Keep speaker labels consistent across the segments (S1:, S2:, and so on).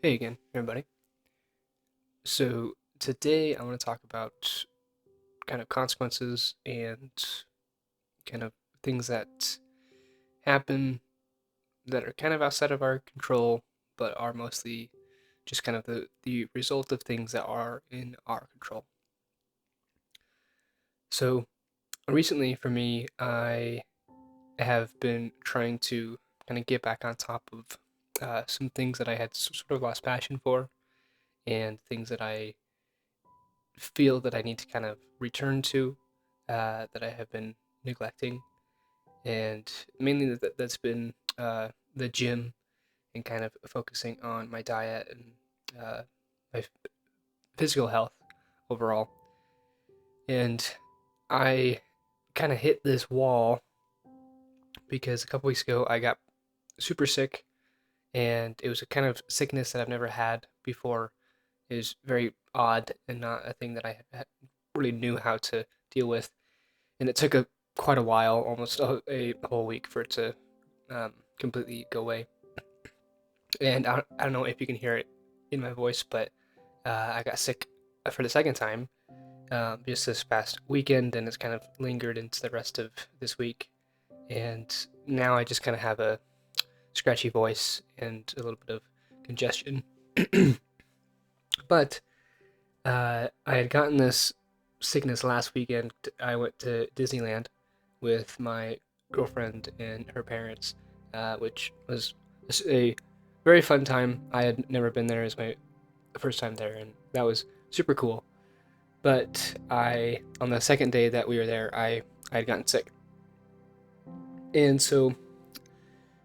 S1: Hey again, everybody. So today I want to talk about kind of consequences and kind of things that happen that are kind of outside of our control, but are mostly just kind of the result of things that are in our control. So recently for me, I have been trying to kind of get back on top of some things that I had sort of lost passion for and things that I feel that I need to kind of return to that I have been neglecting, and mainly that's been the gym and kind of focusing on my diet and my physical health overall. And I kind of hit this wall because a couple weeks ago I got super sick, and it was a kind of sickness that I've never had before. It was very odd and not a thing that I really knew how to deal with, and it took quite a while, almost a whole week, for it to completely go away. And I don't know if you can hear it in my voice, but I got sick for the second time just this past weekend, and it's kind of lingered into the rest of this week. And now I just kind of have a scratchy voice and a little bit of congestion. But I had gotten this sickness last weekend. I went to Disneyland with my girlfriend and her parents, which was a very fun time. I had never been there; it was my first time there, and that was super cool. But on the second day that we were there, I had gotten sick, and so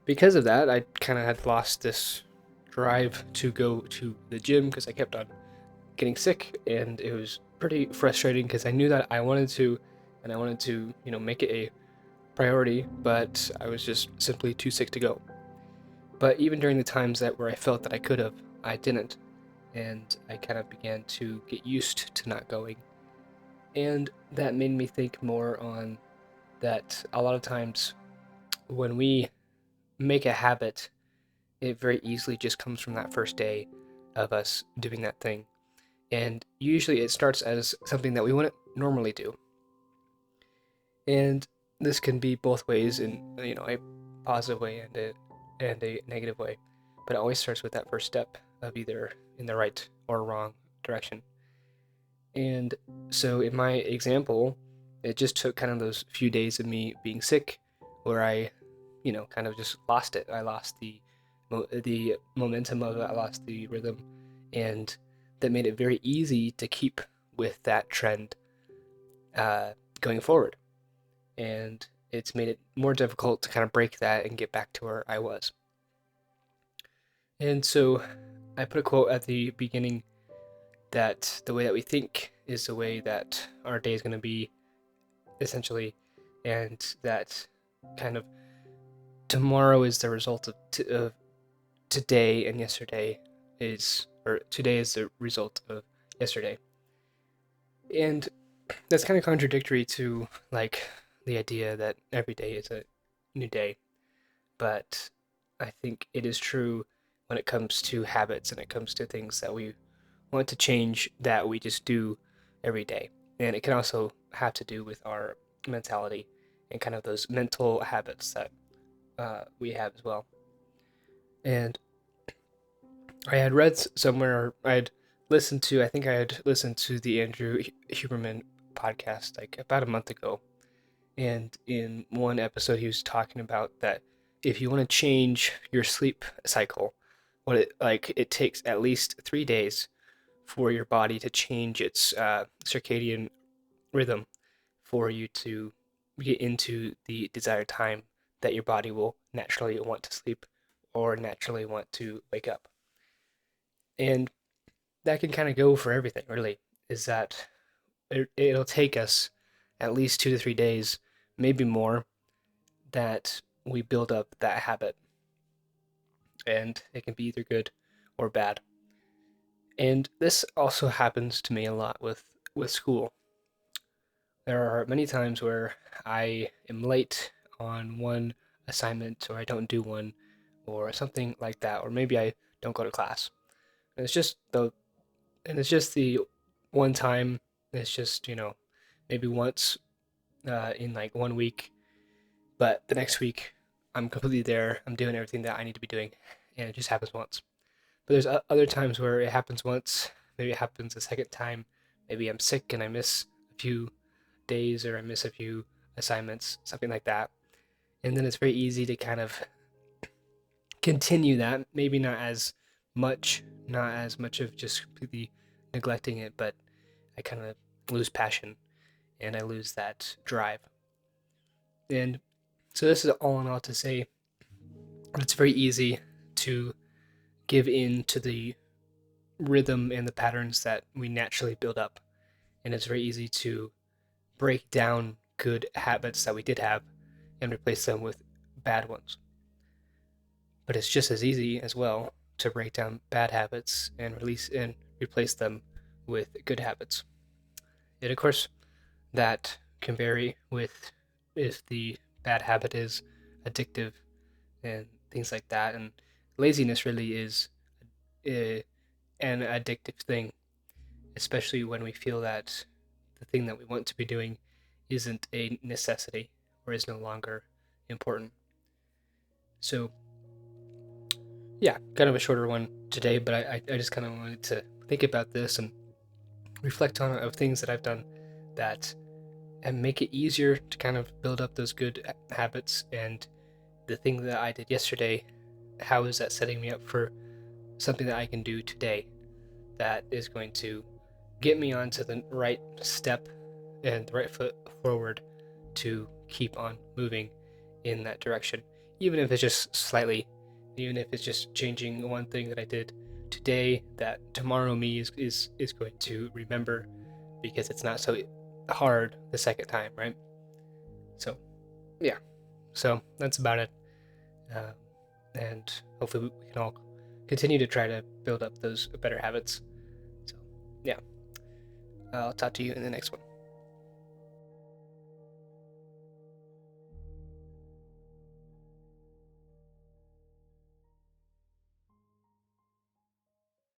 S1: because of that, I kind of had lost this drive to go to the gym because I kept on getting sick, and it was pretty frustrating because I knew that I wanted to, and I wanted to, make it a priority, but I was just simply too sick to go. But even during the times that where I felt that I could have, I didn't, and I kind of began to get used to not going, and that made me think more on that a lot of times when we make a habit, it very easily just comes from that first day of us doing that thing. And usually it starts as something that we wouldn't normally do. And this can be both ways, in a positive way and a negative way. But it always starts with that first step of either in the right or wrong direction. And so in my example, it just took kind of those few days of me being sick where I, kind of just lost it. I lost the momentum of it. I lost the rhythm, and that made it very easy to keep with that trend uh, going forward. And it's made it more difficult to kind of break that and get back to where I was. And so I put a quote at the beginning that the way that we think is the way that our day is going to be, essentially, and that kind of tomorrow is the result of today, and today is the result of yesterday. And that's kind of contradictory to like the idea that every day is a new day, but I think it is true when it comes to habits and it comes to things that we want to change that we just do every day. And it can also have to do with our mentality and kind of those mental habits that we have as well. And I had read somewhere, I had I think I had listened to the Andrew Huberman podcast like about a month ago. And in one episode, he was talking about that if you want to change your sleep cycle, it takes at least 3 days for your body to change its circadian rhythm for you to get into the desired time that your body will naturally want to sleep or naturally want to wake up. And that can kind of go for everything, really, is that it'll take us at least 2 to 3 days, maybe more, that we build up that habit. And it can be either good or bad. And this also happens to me a lot with school. There are many times where I am late on one assignment, or I don't do one, or something like that, or maybe I don't go to class. And it's just the one time. It's just, maybe once in like 1 week, but the next week I'm completely there. I'm doing everything that I need to be doing, and it just happens once. But there's other times where it happens once, maybe it happens a second time. Maybe I'm sick and I miss a few days or I miss a few assignments, something like that. And then it's very easy to kind of continue that. Maybe not as much of just completely neglecting it, but I kind of lose passion and I lose that drive. And so this is all in all to say it's very easy to give in to the rhythm and the patterns that we naturally build up. And it's very easy to break down good habits that we did have and replace them with bad ones. But it's just as easy as well to break down bad habits and release and replace them with good habits. And of course, that can vary with if the bad habit is addictive and things like that. And laziness really is uh, an addictive thing, especially when we feel that the thing that we want to be doing isn't a necessity or is no longer important. So, yeah, kind of a shorter one today, but I just kind of wanted to think about this and reflect on of things that I've done that and make it easier to kind of build up those good habits. And the thing that I did yesterday, how is that setting me up for something that I can do today that is going to get me onto the right step and the right foot forward to keep on moving in that direction, even if it's just slightly, even if it's just changing one thing that I did today that tomorrow me is going to remember because it's not so hard the second time, right? So yeah, so that's about it. uh, and hopefully we can all continue to try to build up those better habits. So yeah, I'll talk to you in the next one.